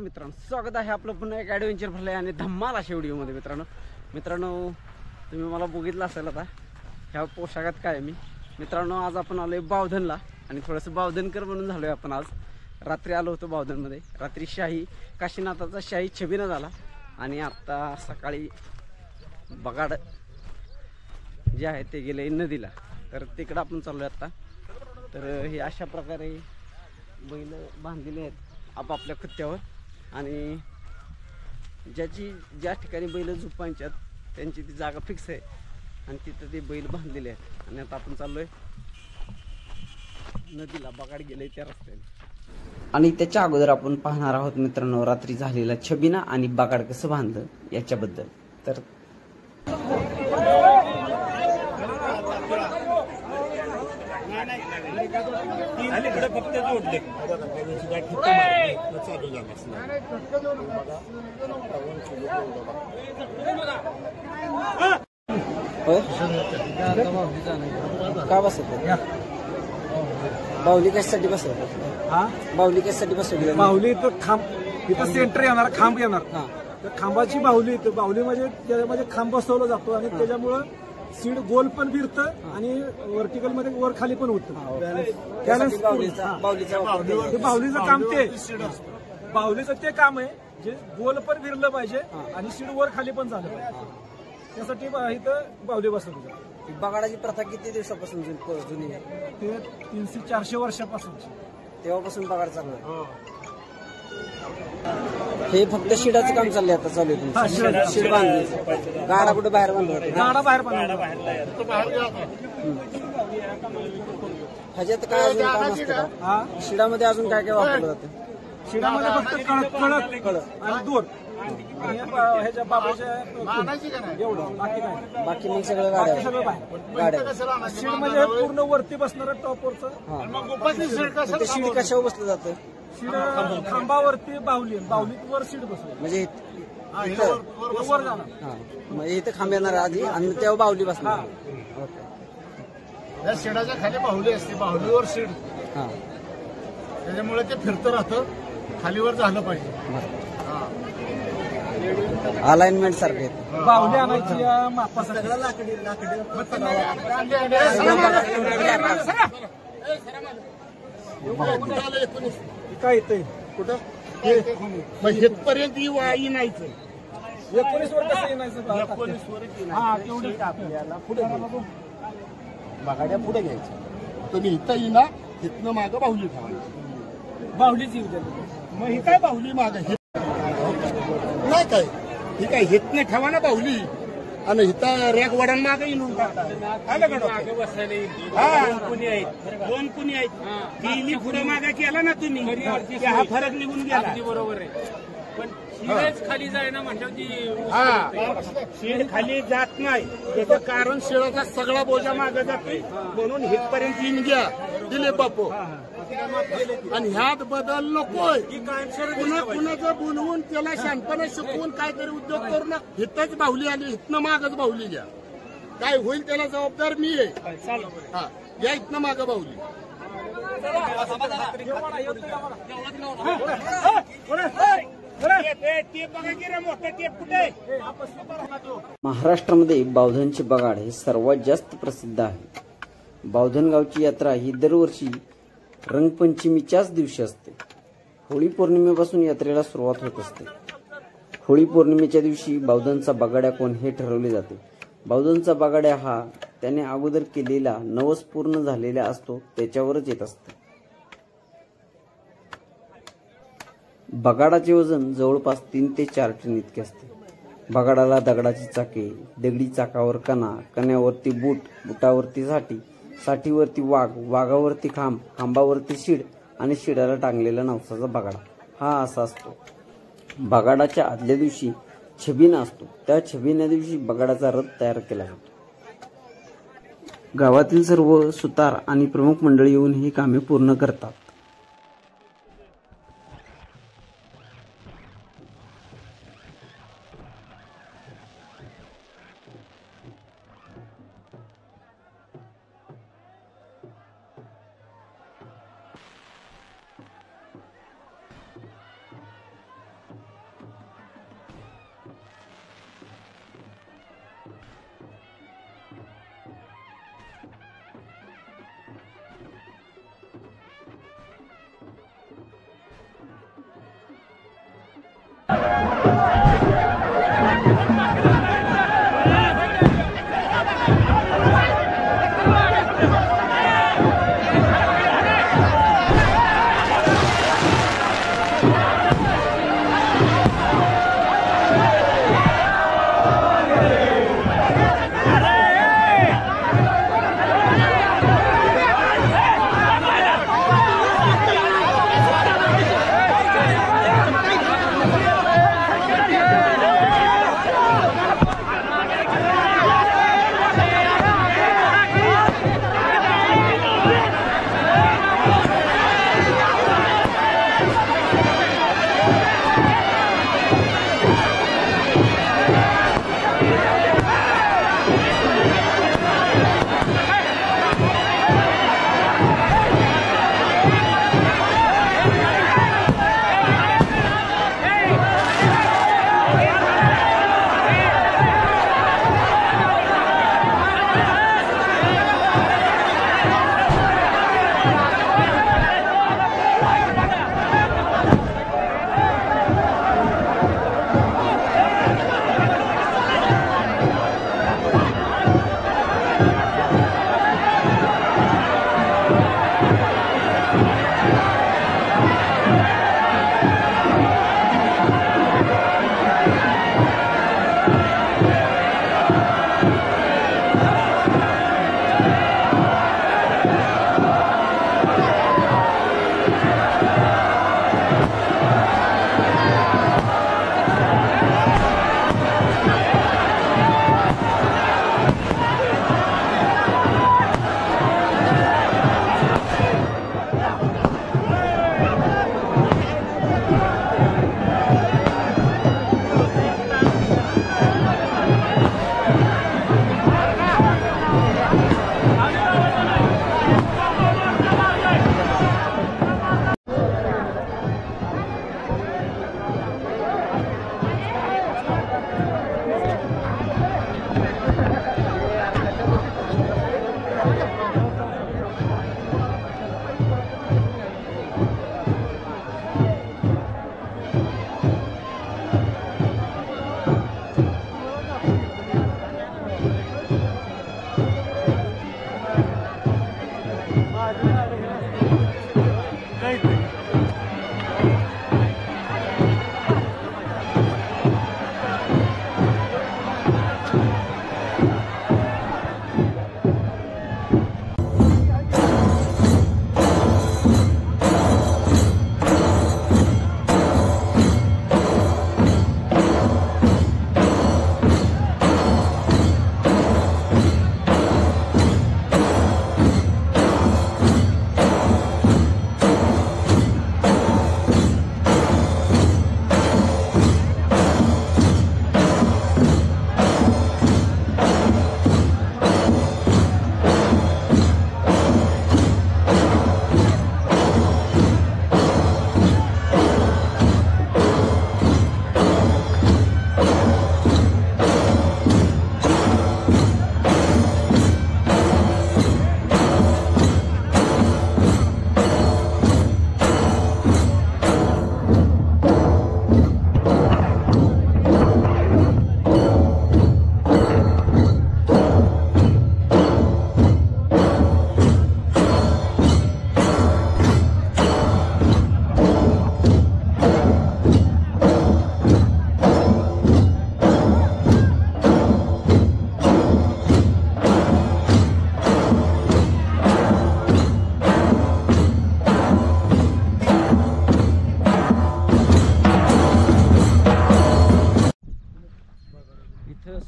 मित्रांनो, स्वागत आहे आपलं पुन्हा एक ॲडव्हेंचर भरलंय आणि धम्माल अशा व्हिडिओमध्ये। मित्रांनो तुम्ही मला बघितलं असेल आता ह्या पोशाखात काय मी। मित्रांनो आज आपण आलोय बावधनला आणि थोडंसं बावधनकर म्हणून झालोय आपण। आज रात्री आलो होतो बावधनमध्ये, रात्री शाही काशीनाथाचा शाही छबिना झाला आणि आता सकाळी बगाड जे आहे ते गेले नदीला, तर तिकडं आपण चाललोय आता। तर हे अशा प्रकारे बैल बांधलेले आहेत आपापल्या खुत्त्यावर आणि ज्या ठिकाणी बैल झोपायच्यात त्यांची ती जागा फिक्स आहे आणि तिथं ते बैल बांधलेले आहेत। आणि आता आपण चाललोय नदीला, बगाड गेले त्या रस्त्याने। आणि त्याच्या अगोदर आपण पाहणार आहोत मित्रांनो रात्री झालेला छबिना आणि बगाड कसं बांधलं याच्याबद्दल। तर फक्त जोडले का बसत बाहुली कशासाठी बसत? बाहुली कशासाठी बसवली? बाहुली इथं खांब, इथं सेंटर येणार, खांब येणार, तर खांबाची बाहुली इथं, बाहुली म्हणजे त्याच्यामध्ये खांब बसवला जातो आणि त्याच्यामुळं सीड गोल पण फिरतं आणि व्हर्टिकल मध्ये वर खाली पण होतं। बाहुलीचं काम ते, बाहुलीचं ते काम आहे जे गोल पण फिरलं पाहिजे आणि सीड वर खाली पण झालं पाहिजे, त्यासाठी इथं बाहुली बसवली जाते। बगाडाची प्रथा किती दिवसापासून जुनी आहे? ते 300-400 वर्षापासून, तेव्हापासून बगाड चालू आहे। हे फक्त शिडाचं काम चाललंय आता, चालू आहे शिड बांधली। गाडा कुठे बाहेर बांधला? गाडा बाहेर बांधला। ह्याच्यात काय अजून काम असतं का? शिडामध्ये अजून काय काय वापरलं जातं? शिडामध्ये फक्त कळत आणि दोर ह्याच्या बाबूच्या एवढं, बाकी काय, बाकी मग सगळं गाड्या। सीड म्हणजे पूर्ण वरती बसणारं टॉपवरचं। ते शिड कशावर बसलं जातं? सीड खांबावरती बाहुली, बाहुलीत वर सीड बसलं म्हणजे वर जाणार। म्हणजे इथं खांब येणार आधी आणि तेव्हा बाहुली बसणार। या शिडाच्या खाली बाहुली असते, बाहुलीवर सीड, त्याच्यामुळे ते फिरतं राहतं, खालीवर झालं पाहिजे। अलाइनमेंट सारखे बाहुली आणायची मापासाठी काय येतंय कुठं इथपर्यंत येणायचं, 19 वर कसं येणायचं? 19 वर आपल्याला पुढे बगाड्या पुढे घ्यायचं, तुम्ही इथं येईना, इथनं मागं बाहुली ठेवायची, बाहुलीच येऊ द्या। मग ही काय बाहुली मागं नाही काय, ही काय हितनं ठेवा ना बाहुली आणि इथं रेग वडण मागं येऊन टाकता। दोन कुणी आहेत, तिन्ही पुढे मागा केला ना तुम्ही, हा फरक निघून गेला। बरोबर आहे, पण खाली जायना म्हटलं शीड खाली जात नाही, त्याचं कारण शिळाचा सगळा बोजा मागे जातोय, म्हणून हितपर्यंत येऊन घ्या दिले बापू। आणि ह्यात बदल नकोय, पुन्हा कुणाचं बोलवून त्याला शानपणा शिकवून काहीतरी उद्योग करू ना। हितच बाहुली आली, हितनं मागच बाहुली घ्या, काय होईल त्याला जबाबदार मी आहे। या इथनं मागं बाहुली। महाराष्ट्रामध्ये बावधनचे बगाड हे सर्वात जास्त प्रसिद्ध आहे। बावधन गावची यात्रा ही दरवर्षी रंगपंचमीच्याच दिवशी असते। होळी पौर्णिमेपासून यात्रेला सुरुवात होत असते। होळी पौर्णिमेच्या दिवशी बावधनचा बगाड्या कोण हे ठरवले जाते। बावधनचा बगाड्या हा त्याने अगोदर केलेला नवस पूर्ण झालेला असतो त्याच्यावरच येत असते। बगाडाचे वजन जवळपास 3 ते 4 टन इतके असते। बगाडाला दगडाची चाके, दगडी चाकावर कणा, कण्यावरती बूट, बुटावरती साठी, साठीवरती वाघ, वाघावरती खांब, खांबावरती शीड आणि शिडाला टांगलेला नवसाचा बगाडा हा असा असतो। बगाडाच्या आदल्या दिवशी छबिना असतो, त्या छबिना दिवशी बगाडाचा रथ तयार केला जातो। गावातील सर्व सुतार आणि प्रमुख मंडळी येऊन ही कामे पूर्ण करतात।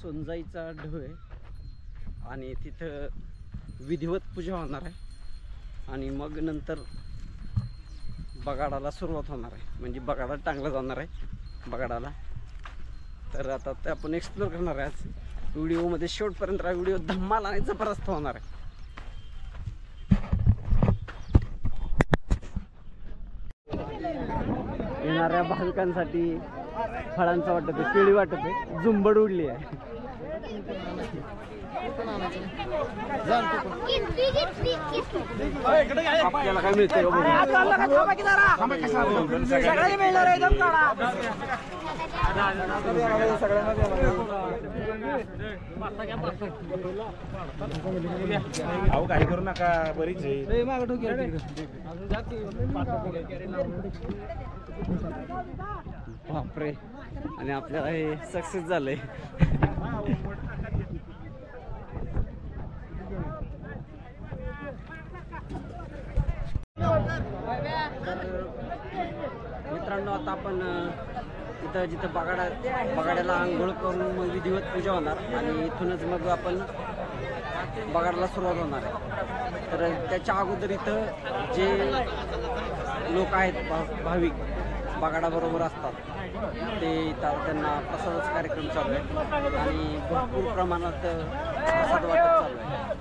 सोनजाईचा ढळ आहे आणि तिथं विधिवत पूजा होणार आहे आणि मग नंतर बगाडाला सुरुवात होणार आहे, म्हणजे बगाडा टांगला जाणार आहे बगाडाला. तर आता ते आपण एक्सप्लोर करणार आहे आज व्हिडिओमध्ये. शेवटपर्यंत हा व्हिडिओ धम्माल आणि जबरदस्त होणार आहे. येणाऱ्या भाविकांसाठी फळांचं वाटत आहे, केळी वाटत आहे, झुंबड उडली आहे. आपल्याला काय मिळतंय अहो काही करू नका बरीच आहे बापरे. आणि आपल्याला हे सक्सेस झालंय. मित्रांनो आता आपण इथं जिथं बगाड्याला आंघोळ करून मग विधिवत पूजा होणार आणि इथूनच मग आपण बगाड्याला सुरुवात होणार आहे. तर त्याच्या अगोदर इथं जे लोक आहेत भाविक बगाडाबरोबर असतात ते इथं त्यांना प्रसादाचा कार्यक्रम चालू आहे आणि भरपूर प्रमाणात प्रसाद वाटप चालू आहे.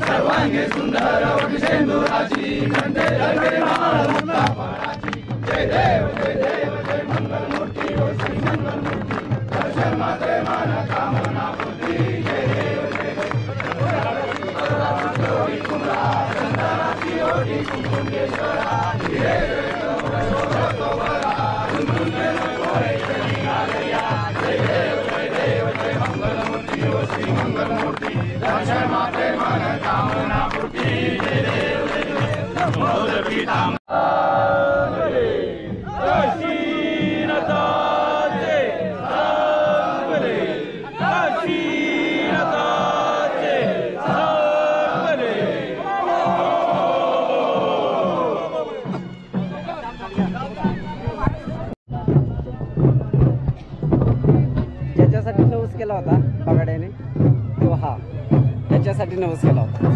सर्वांगे सुंदर वटसेंदुराची घंटे जय देव जय मंगल मूर्ती हो श्री मंगल मूर्ती दर्शन मात्रे मन कामना पूर्ती जय देव जोड़ी कुमरा चंदनाची ओढी कुंकुमेश्वरा जय मंगल मूर्ती हो श्री मंगल मूर्ती दर्शन मात्रे मन कामना पूर्ती जय देव मोद पिता ज्याच्यासाठी नवस केला होता बगाड्याने तो हा त्याच्यासाठी नवस केला होता.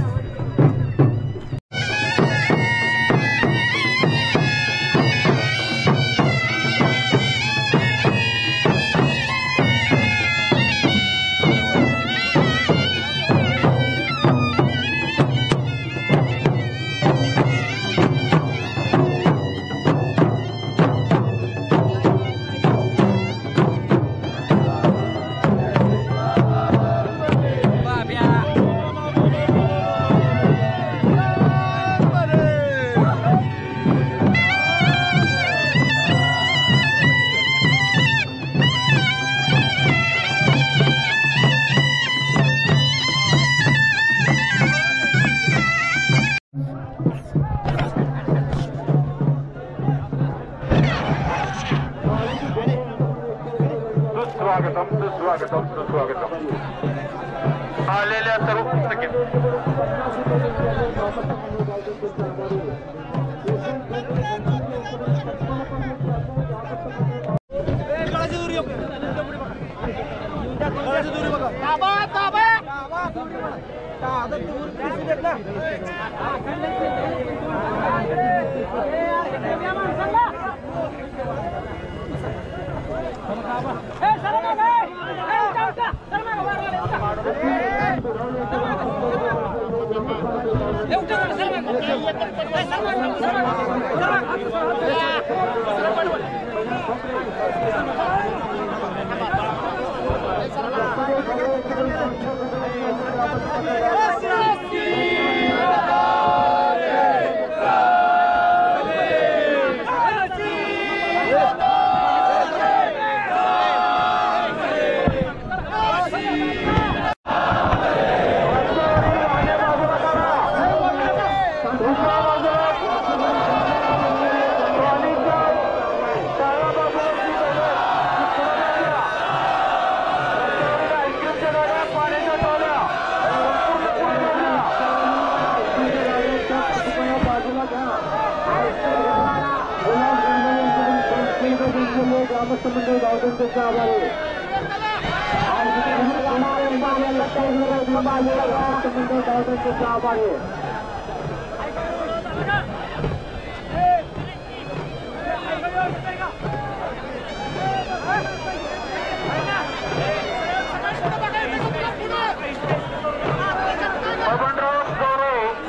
सुस्वागतम आलेल्या सर्व पुस्तके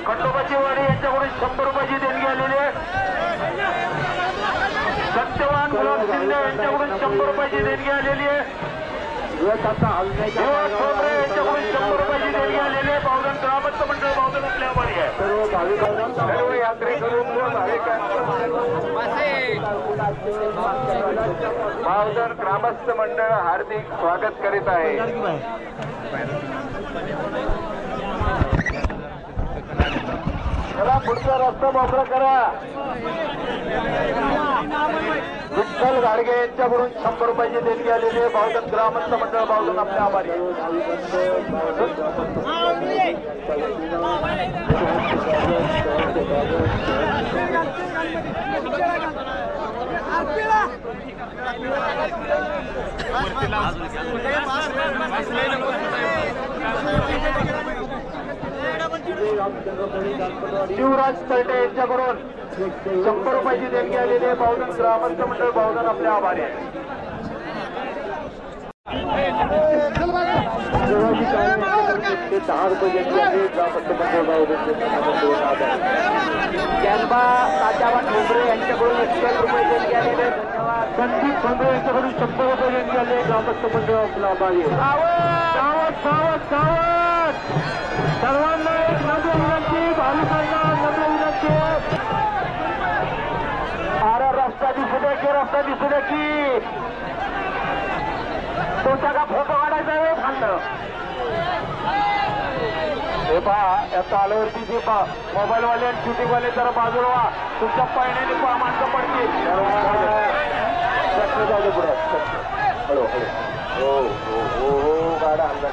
खंडोबाची वाडी यांच्याकडून 100 रुपयाची देणगी गुलाब शिंदे यांच्याकडून 100 रुपयाची देणगी आलेली आहे. यांच्याकडून 100 रुपयाची देणगी आलेली आहे. बावधन ग्रामस्थ मंडळ बावधन आपल्या आभारी आहे. सर्व यात्रेकरू बावधन ग्रामस्थ मंडळ हार्दिक स्वागत करीत आहे. चला पुढचा रस्ता मोकळा करा. विठ्ठल गाडगे यांच्याकडून 100 रुपयाची देणगी आलेली आहे. बावधन ग्रामस्थ मंडळ बावधन आपल्या आभारी आहे. शिवराज तळटे यांच्याकडून 100 रुपयाची देणगी आलेली आहे. बावधन ग्रामस्थ मंडळ बावधन आपल्या आभारी आहे. कॅनबा तात्याबा ठोंबरे यांच्याकडून 100 रुपये देणगी आलेले. संदीप ठोंबरे यांच्याकडून 100 रुपये देणगी आले. ग्रामस्थ मंडळ आपल्या आभारी आहे. सर्वांना एक नम्र विनंती, भाविकांना नम्र विनंती. अरे रस्ता दिसू द्या की, रस्ता दिसू द्या की. तुमचा का फोटो काढायचा आहे खाल्लं. हे पहा या तालावरती जे मोबाईलवाले आणि शूटिंगवाले जरा बाजूला व्हा. तुमच्या पायण्याने माणसं पडतील. जाऊ दे पुढे. हळू हळू. हो हो हो हो गाडा हल्ला.